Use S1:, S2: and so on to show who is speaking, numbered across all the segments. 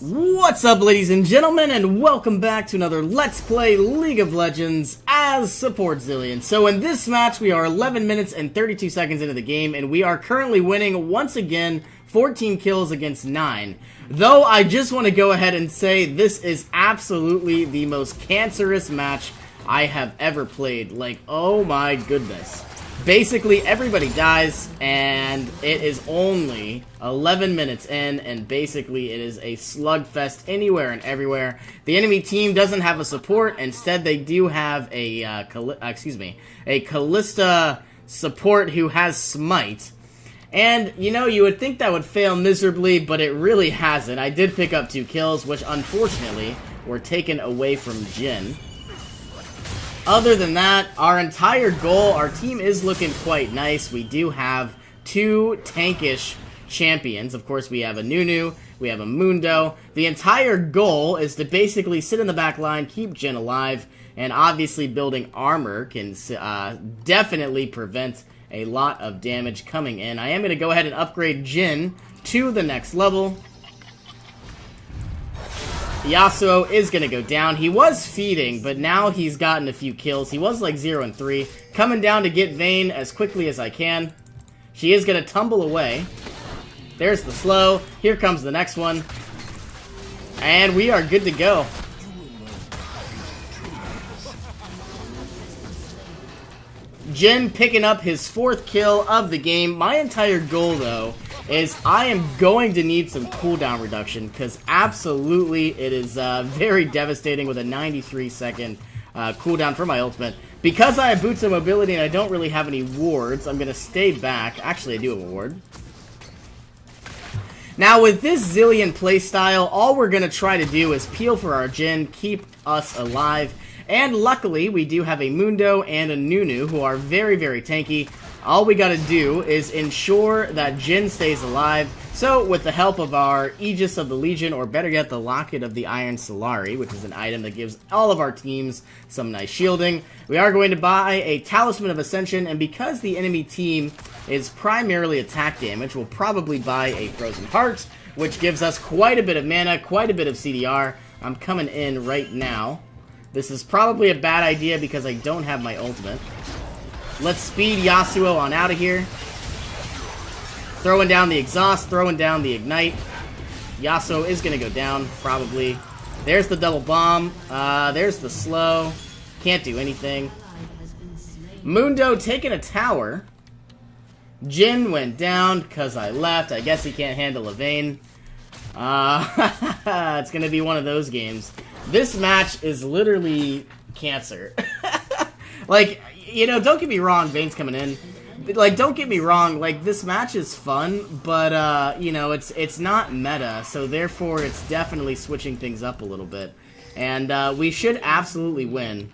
S1: What's up, ladies and gentlemen, and welcome back to another Let's Play League of Legends as support Zilean. So in this match, we are 11 minutes and 32 seconds into the game, and we are currently winning, once again, 14 kills against 9. Though, I just want to go ahead and say this is absolutely the most cancerous match I have ever played. Like, oh my goodness. Basically, everybody dies, and it is only 11 minutes in, and basically it is a slugfest anywhere and everywhere. The enemy team doesn't have a support. Instead, they do have a Callista support who has Smite. And, you know, you would think that would fail miserably, but it really hasn't. I did pick up 2 kills, which unfortunately were taken away from Jin. Other than that, our entire goal, our team is looking quite nice. We do have 2 tankish champions. Of course, we have a Nunu, we have a Mundo. The entire goal is to basically sit in the back line, keep Jin alive, and obviously building armor can definitely prevent a lot of damage coming in. I am going to go ahead and upgrade Jin to the next level. Yasuo is going to go down. He was feeding, but now he's gotten a few kills. He was like 0 and 3. Coming down to get Vayne as quickly as I can. She is going to tumble away. There's the slow. Here comes the next one. And we are good to go. Jin picking up his 4th kill of the game. My entire goal, though, is I am going to need some cooldown reduction, because absolutely it is very devastating with a 93-second cooldown for my ultimate. Because I have boots of mobility and I don't really have any wards, I'm going to stay back. Actually, I do have a ward. Now, with this Zilean playstyle, all we're going to try to do is peel for our Jin, keep us alive, and luckily, we do have a Mundo and a Nunu who are very, very tanky. All we gotta do is ensure that Jin stays alive. So, with the help of our Aegis of the Legion, or better yet, the Locket of the Iron Solari, which is an item that gives all of our teams some nice shielding, we are going to buy a Talisman of Ascension, and because the enemy team is primarily attack damage, we'll probably buy a Frozen Heart, which gives us quite a bit of mana, quite a bit of CDR. I'm coming in right now. This is probably a bad idea because I don't have my ultimate. Let's speed Yasuo on out of here. Throwing down the exhaust, throwing down the ignite. Yasuo is going to go down, probably. There's the double bomb. There's the slow. Can't do anything. Mundo taking a tower. Jin went down because I left. I guess he can't handle a Vayne. It's going to be one of those games. This match is literally cancer. Like, you know, don't get me wrong, Vayne's coming in. Like, don't get me wrong, like, this match is fun, but, you know, it's not meta, so therefore it's definitely switching things up a little bit. And, we should absolutely win.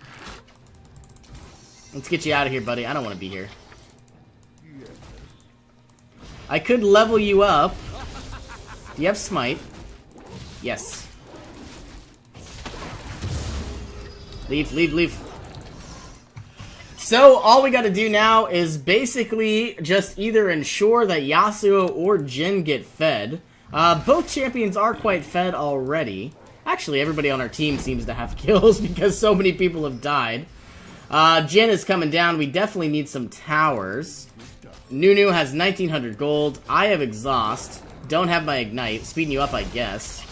S1: Let's get you out of here, buddy. I don't want to be here. I could level you up. You have Smite. Yes. Leave, leave, leave. So, all we gotta do now is basically just either ensure that Yasuo or Jin get fed. Both champions are quite fed already. Actually, everybody on our team seems to have kills because so many people have died. Jin is coming down. We definitely need some towers. Nunu has 1900 gold. I have exhaust. Don't have my ignite. Speeding you up, I guess.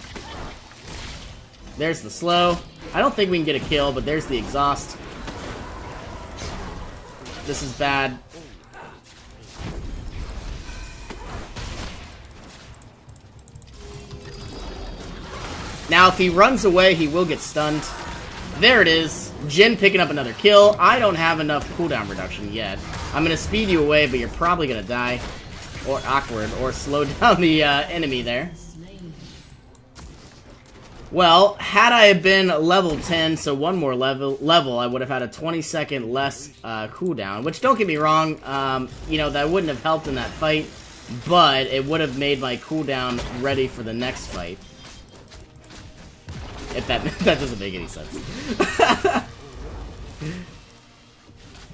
S1: There's the slow. I don't think we can get a kill, but there's the exhaust. This is bad. Now, if he runs away, he will get stunned. There it is. Jin picking up another kill. I don't have enough cooldown reduction yet. I'm going to speed you away, but you're probably going to die. Or awkward, or slow down the enemy there. Well, had I been level 10, so one more level, I would have had a 20-second less cooldown. Which, don't get me wrong, you know, that wouldn't have helped in that fight, but it would have made my cooldown ready for the next fight. If that doesn't make any sense.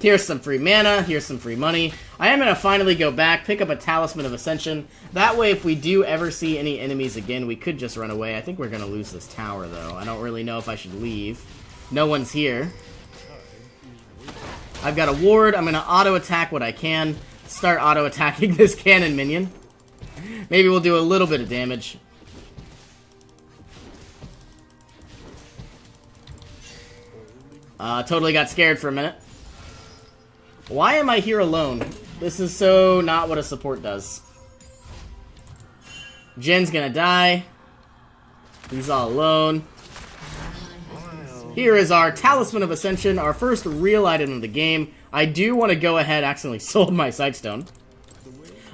S1: Here's some free mana, here's some free money. I am going to finally go back, pick up a Talisman of Ascension. That way, if we do ever see any enemies again, we could just run away. I think we're going to lose this tower, though. I don't really know if I should leave. No one's here. I've got a ward. I'm going to auto-attack what I can. Start auto-attacking this cannon minion. Maybe we'll do a little bit of damage. Totally got scared for a minute. Why am I here alone? This is so not what a support does. Jin's gonna die. He's all alone. Here is our Talisman of Ascension, our first real item of the game. I do want to go ahead, accidentally sold my Sightstone.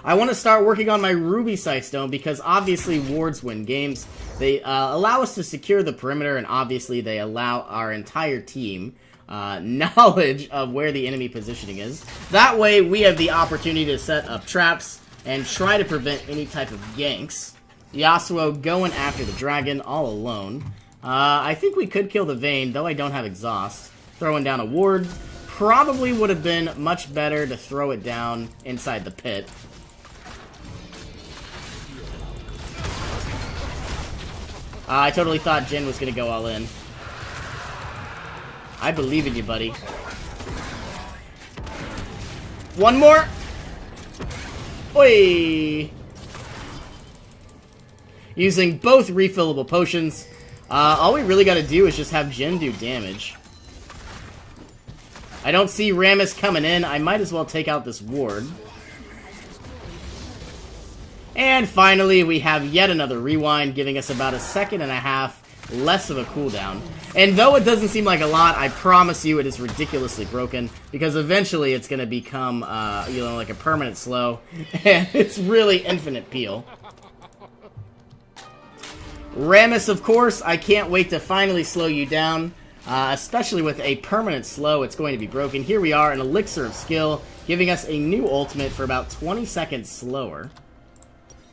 S1: I want to start working on my Ruby Sightstone because obviously wards win games. They allow us to secure the perimeter, and obviously they allow our entire team knowledge of where the enemy positioning is. That way we have the opportunity to set up traps and try to prevent any type of ganks. Yasuo going after the dragon all alone. I think we could kill the Vayne, though I don't have exhaust. Throwing down a ward probably would have been much better to throw it down inside the pit. I totally thought Jin was going to go all in. I believe in you, buddy. One more! Oi! Using both refillable potions. All we really gotta do is just have Jin do damage. I don't see Rammus coming in. I might as well take out this ward. And finally, we have yet another rewind, giving us about a second and a half less of a cooldown. And though it doesn't seem like a lot, I promise you it is ridiculously broken, because eventually it's going to become, you know, like a permanent slow, and it's really infinite peel. Rammus, of course, I can't wait to finally slow you down, especially with a permanent slow. It's going to be broken. Here we are, an Elixir of Skill, giving us a new ultimate for about 20 seconds slower.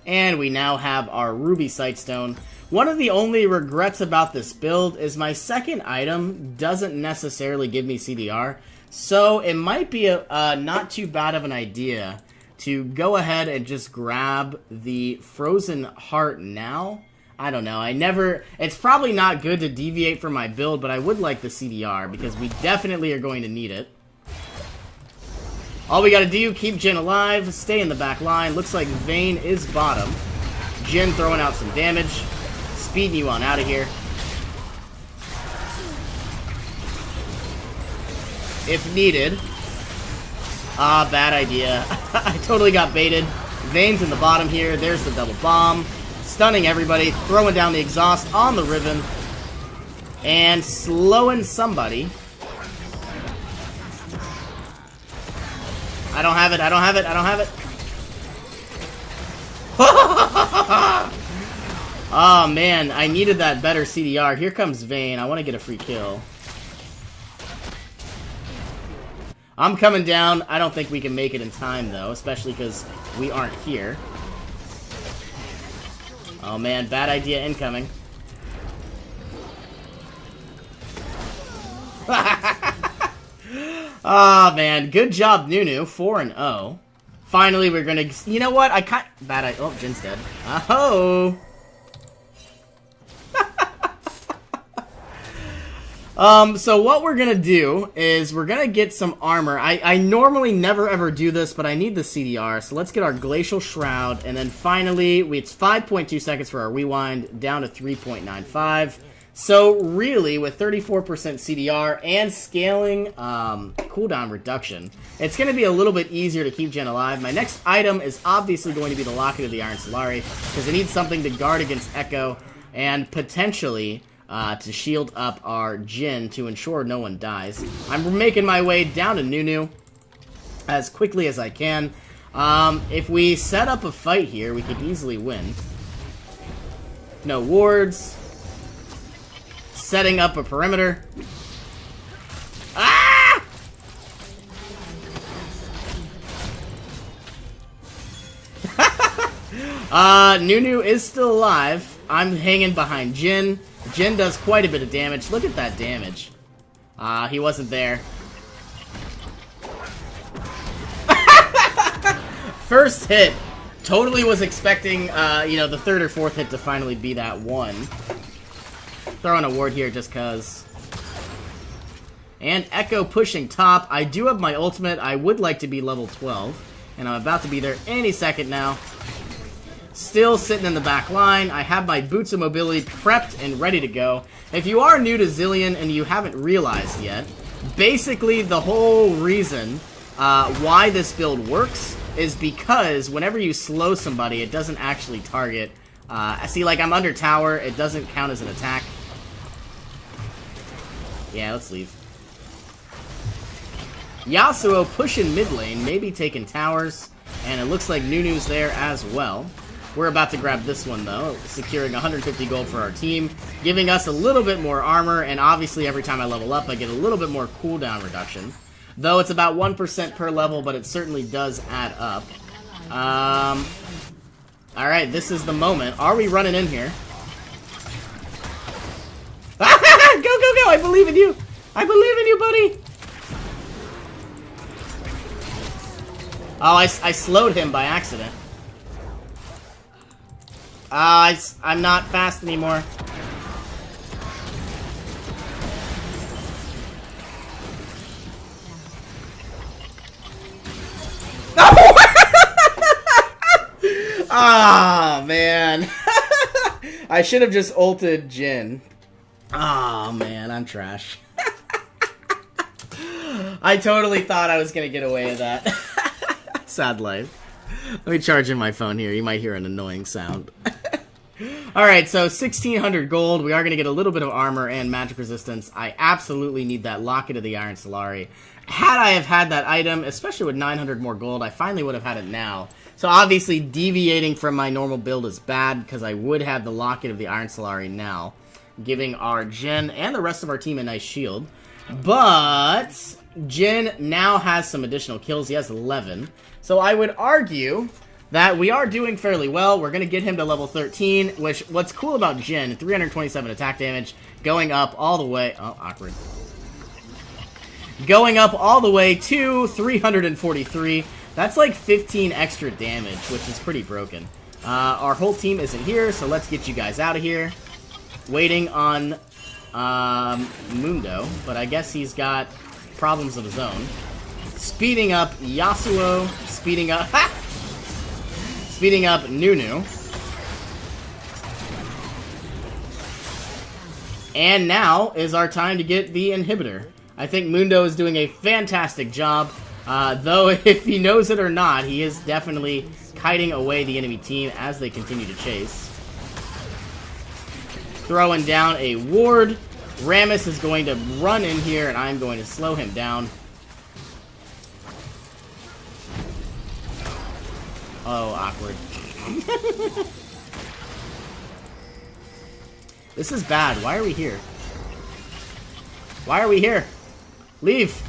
S1: And we now have our Ruby Sightstone. One of the only regrets about this build is my second item doesn't necessarily give me CDR, so it might be a not too bad of an idea to go ahead and just grab the Frozen Heart now. I don't know, it's probably not good to deviate from my build, but I would like the CDR because we definitely are going to need it. All we gotta do, keep Jin alive, stay in the back line. Looks like Vayne is bottom. Jin throwing out some damage. Speeding you on out of here. If needed. Bad idea. I totally got baited. Vayne's in the bottom here. There's the double bomb. Stunning everybody. Throwing down the exhaust on the Riven. And slowing somebody. I don't have it, I don't have it, I don't have it. Oh man, I needed that better CDR. Here comes Vayne. I want to get a free kill. I'm coming down. I don't think we can make it in time though, especially because we aren't here. Oh man, bad idea incoming. Ah, oh, man. Good job, Nunu. 4-0. Finally, we're gonna... You know what? Oh, Jin's dead. Oh! So what we're gonna do is we're gonna get some armor. I normally never ever do this, but I need the CDR. So let's get our Glacial Shroud. And then finally, it's 5.2 seconds for our rewind, down to 3.95. So really, with 34% CDR and scaling cooldown reduction, it's going to be a little bit easier to keep Jin alive. My next item is obviously going to be the Locket of the Iron Solari, because I need something to guard against Echo, and potentially to shield up our Jin to ensure no one dies. I'm making my way down to Nunu as quickly as I can. If we set up a fight here, we could easily win. No wards. Setting up a perimeter. Ah! Nunu is still alive. I'm hanging behind Jin. Jin does quite a bit of damage. Look at that damage. He wasn't there. first hit, totally was expecting, you know, the third or fourth hit to finally be that one. Throw in a ward here just cause. And Echo pushing top. I do have my ultimate. I would like to be level 12. And I'm about to be there any second now. Still sitting in the back line. I have my Boots of Mobility prepped and ready to go. If you are new to Zilean and you haven't realized yet, basically the whole reason why this build works is because whenever you slow somebody, it doesn't actually target. See, like, I'm under tower. It doesn't count as an attack. Yeah, let's leave. Yasuo pushing mid lane, maybe taking towers, and it looks like Nunu's there as well. We're about to grab this one, though, securing 150 gold for our team, giving us a little bit more armor, and obviously every time I level up, I get a little bit more cooldown reduction. Though it's about 1% per level, but it certainly does add up. Alright, this is the moment. Are we running in here? Go, go, go! I believe in you! I believe in you, buddy! Oh, I slowed him by accident. I'm not fast anymore. Ah, man. I should have just ulted Jhin. Oh, man, I'm trash. I totally thought I was going to get away with that. Sad life. Let me charge in my phone here. You might hear an annoying sound. Alright, so 1,600 gold. We are going to get a little bit of armor and magic resistance. I absolutely need that Locket of the Iron Solari. Had I have had that item, especially with 900 more gold, I finally would have had it now. So obviously deviating from my normal build is bad because I would have the Locket of the Iron Solari now, giving our Jhin and the rest of our team a nice shield. But Jhin now has some additional kills. He has 11. So I would argue that we are doing fairly well. We're going to get him to level 13, which, what's cool about Jhin, 327 attack damage, going up all the way... Oh, awkward. Going up all the way to 343. That's like 15 extra damage, which is pretty broken. Our whole team isn't here, so let's get you guys out of here. Waiting on Mundo, but I guess he's got problems of his own. Speeding up Yasuo, speeding up Nunu. And now is our time to get the inhibitor. I think Mundo is doing a fantastic job. Though if he knows it or not, he is definitely kiting away the enemy team as they continue to chase. Throwing down a ward. Rammus is going to run in here, and I'm going to slow him down. Oh, awkward. This is bad. Why are we here? Why are we here? Leave!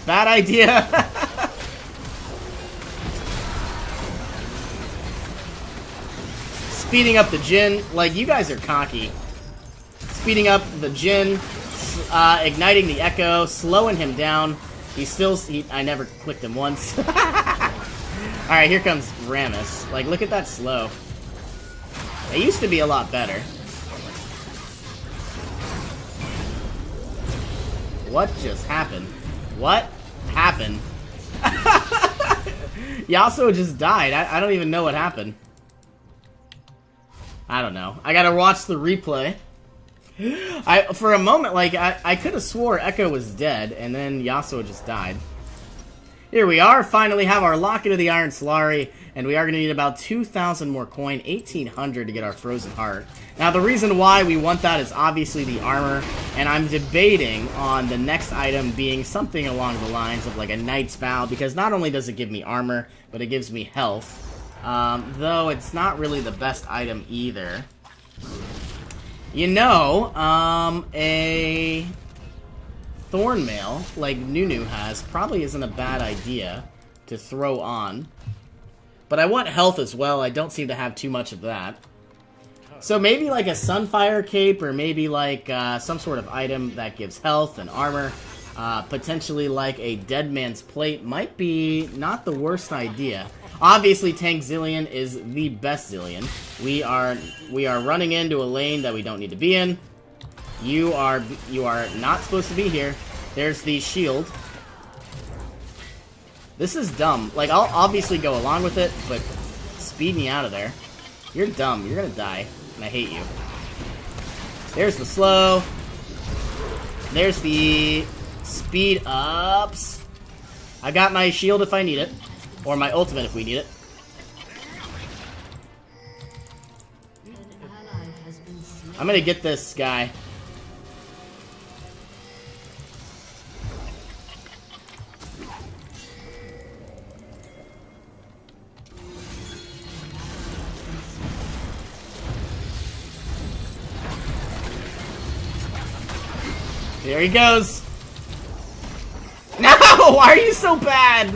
S1: Bad idea! Speeding up the Jhin. Like, you guys are cocky. Speeding up the Jhin. Igniting the Echo. Slowing him down. He's still... I never clicked him once. Alright, here comes Rammus. Like, look at that slow. It used to be a lot better. What just happened? What happened? Yasuo just died. I don't even know what happened. I don't know. I gotta watch the replay. For a moment, like, I could have swore Echo was dead, and then Yasuo just died. Here we are, finally have our Locket of the Iron Solari, and we are going to need about 2,000 more coin, 1,800 to get our Frozen Heart. Now, the reason why we want that is obviously the armor, and I'm debating on the next item being something along the lines of like a Knight's Vow, because not only does it give me armor, but it gives me health. Though it's not really the best item either. You know, a Thornmail, like Nunu has, probably isn't a bad idea to throw on. But I want health as well. I don't seem to have too much of that. So maybe like a Sunfire Cape, or maybe like some sort of item that gives health and armor. potentially like a Dead Man's Plate might be not the worst idea. Obviously, Tank Zilean is the best Zilean. We are running into a lane that we don't need to be in. You are not supposed to be here. There's the shield. This is dumb. Like, I'll obviously go along with it, but speed me out of there. You're dumb. You're gonna die, and I hate you. There's the slow. There's the speed ups. I got my shield if I need it. Or my ultimate if we need it. I'm gonna get this guy. There he goes. No! Why are you so bad?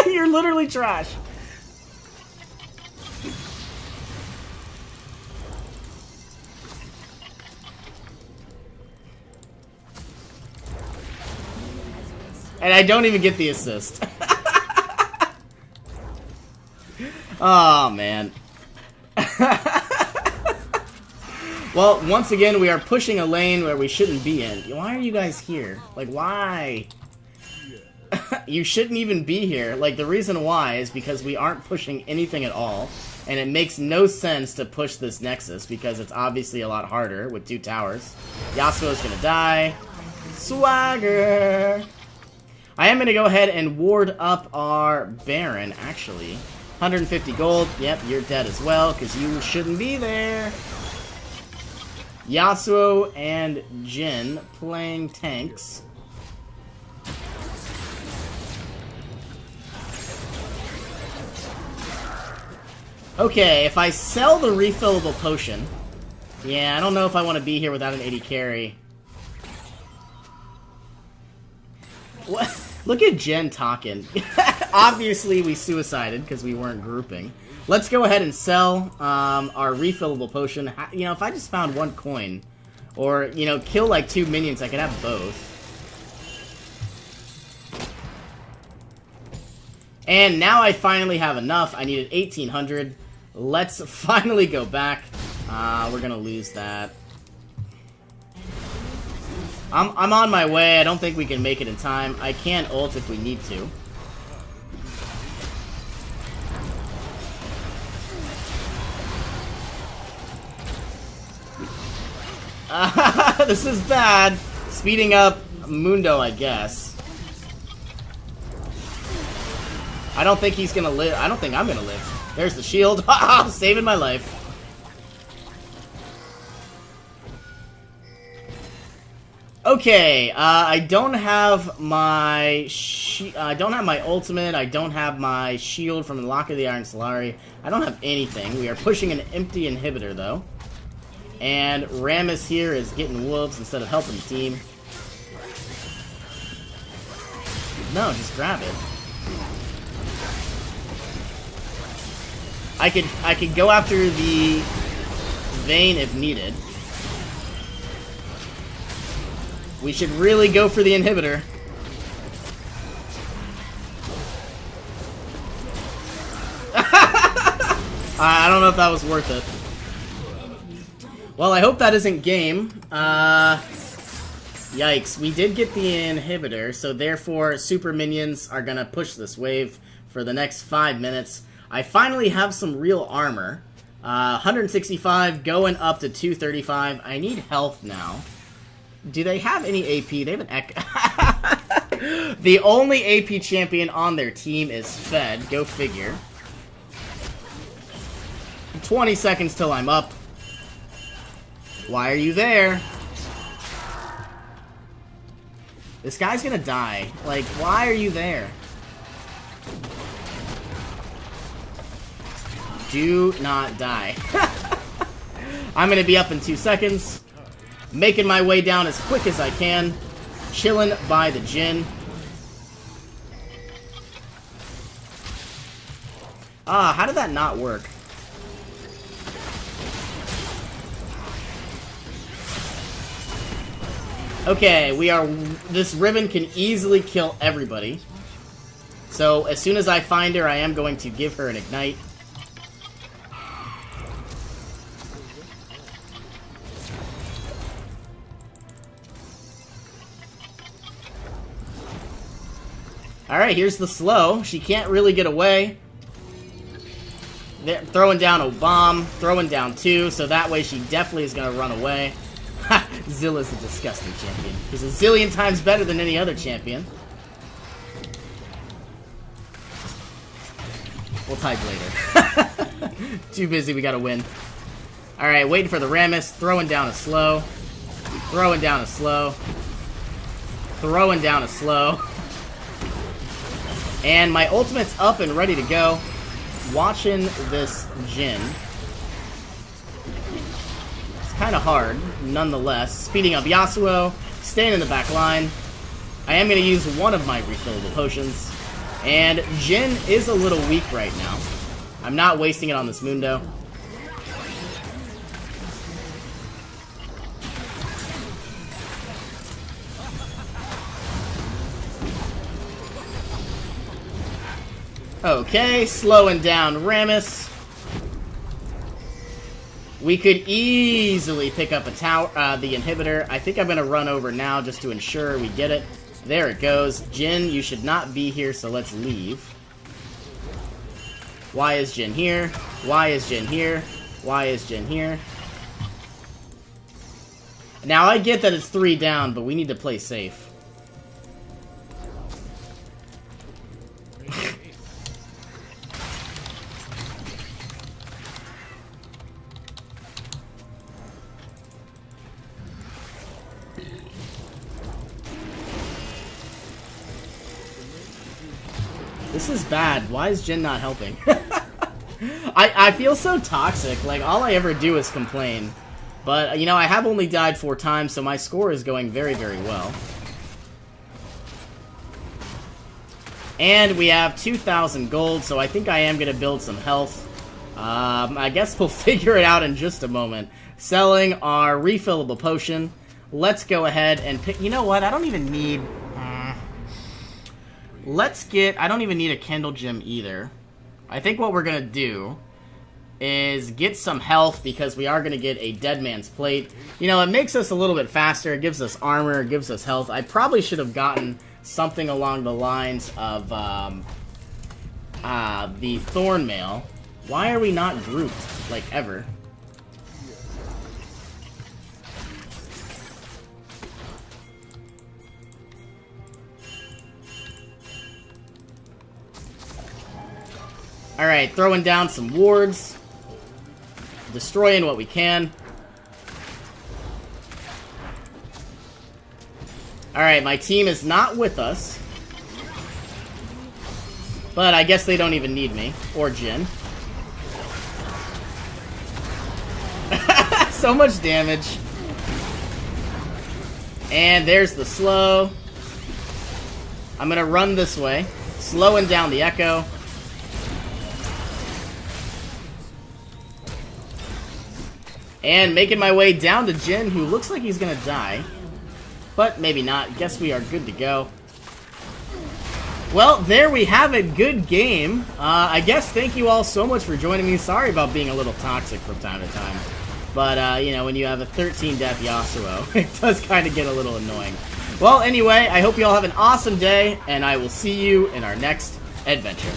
S1: You're literally trash. And I don't even get the assist. Oh, man. Well, once again, we are pushing a lane where we shouldn't be in. Why are you guys here? Like, why? You shouldn't even be here. Like, the reason why is because we aren't pushing anything at all. And it makes no sense to push this Nexus because it's obviously a lot harder with 2 towers. Yasuo's gonna die. Swagger! I am gonna go ahead and ward up our Baron, actually. 150 gold. Yep, you're dead as well because you shouldn't be there. Yasuo and Jin playing tanks. Okay, if I sell the refillable potion... Yeah, I don't know if I want to be here without an 80 carry. What? Look at Jen talking. Obviously, we suicided because we weren't grouping. Let's go ahead and sell our refillable potion. You know, if I just found 1 coin, or, you know, kill like 2 minions, I could have both. And now I finally have enough. I needed 1,800. Let's finally go back. We're gonna lose that. I'm on my way. I don't think we can make it in time. I can ult if we need to. This is bad. Speeding up Mundo, I guess. I don't think he's gonna live. I don't think I'm gonna live. There's the shield. Saving my life. Okay, I don't have my ultimate. I don't have my shield from the Lock of the Iron Solari. I don't have anything. We are pushing an empty inhibitor though, and Rammus here is getting wolves instead of helping the team. No, just grab it. I could go after the Vayne if needed. We should really go for the inhibitor. I don't know if that was worth it. Well, I hope that isn't game. Yikes. We did get the inhibitor, so therefore super minions are gonna push this wave for the next 5 minutes. I finally have some real armor. 165 going up to 235. I need health now. Do they have any AP? They have an The only AP champion on their team is Fed. Go figure. 20 seconds till I'm up. Why are you there? This guy's gonna die. Like, why are you there? Do not die. I'm gonna be up in 2 seconds. Making my way down as quick as I can. Chilling by the Jin. Ah, how did that not work? Okay, this Riven can easily kill everybody. So, as soon as I find her, I am going to give her an Ignite. Alright, here's the slow. She can't really get away. They're throwing down a bomb, throwing down 2, so that way she definitely is going to run away. Ha! Zilla's a disgusting champion. He's a zillion times better than any other champion. We'll type later. Too busy, we gotta win. Alright, waiting for the Rammus, throwing down a slow. Throwing down a slow. Throwing down a slow. And my ultimate's up and ready to go. Watching this Jhin. It's kind of hard, nonetheless. Speeding up Yasuo, staying in the back line. I am going to use one of my refillable potions. And Jhin is a little weak right now. I'm not wasting it on this Mundo. Okay, slowing down Rammus. We could easily pick up a tower, the inhibitor. I think I'm going to run over now just to ensure we get it. There it goes. Jhin, you should not be here, so let's leave. Why is Jhin here? Why is Jhin here? Why is Jhin here? Now, I get that it's 3 down, but we need to play safe. This is bad. Why is Jhin not helping? I feel so toxic. Like, all I ever do is complain. But, you know, I have only died 4 times, so my score is going very, very well. And we have 2,000 gold, so I think I am going to build some health. I guess we'll figure it out in just a moment. Selling our refillable potion. Let's go ahead and pick... You know what? I don't even need... I don't even need a Kindle Gem either. I think what we're going to do is get some health because we are going to get a Dead Man's Plate. You know, it makes us a little bit faster. It gives us armor. It gives us health. I probably should have gotten something along the lines of the Thorn Mail. Why are we not grouped, like, ever? Alright, throwing down some wards. Destroying what we can. Alright, my team is not with us. But I guess they don't even need me. Or Jhin. So much damage. And there's the slow. I'm gonna run this way. Slowing down the Echo. And making my way down to Jhin, who looks like he's gonna die. But maybe not. Guess we are good to go. Well, there we have it. Good game. I guess thank you all so much for joining me. Sorry about being a little toxic from time to time. But, you know, when you have a 13-death Yasuo, it does kind of get a little annoying. Well, anyway, I hope you all have an awesome day, and I will see you in our next adventure.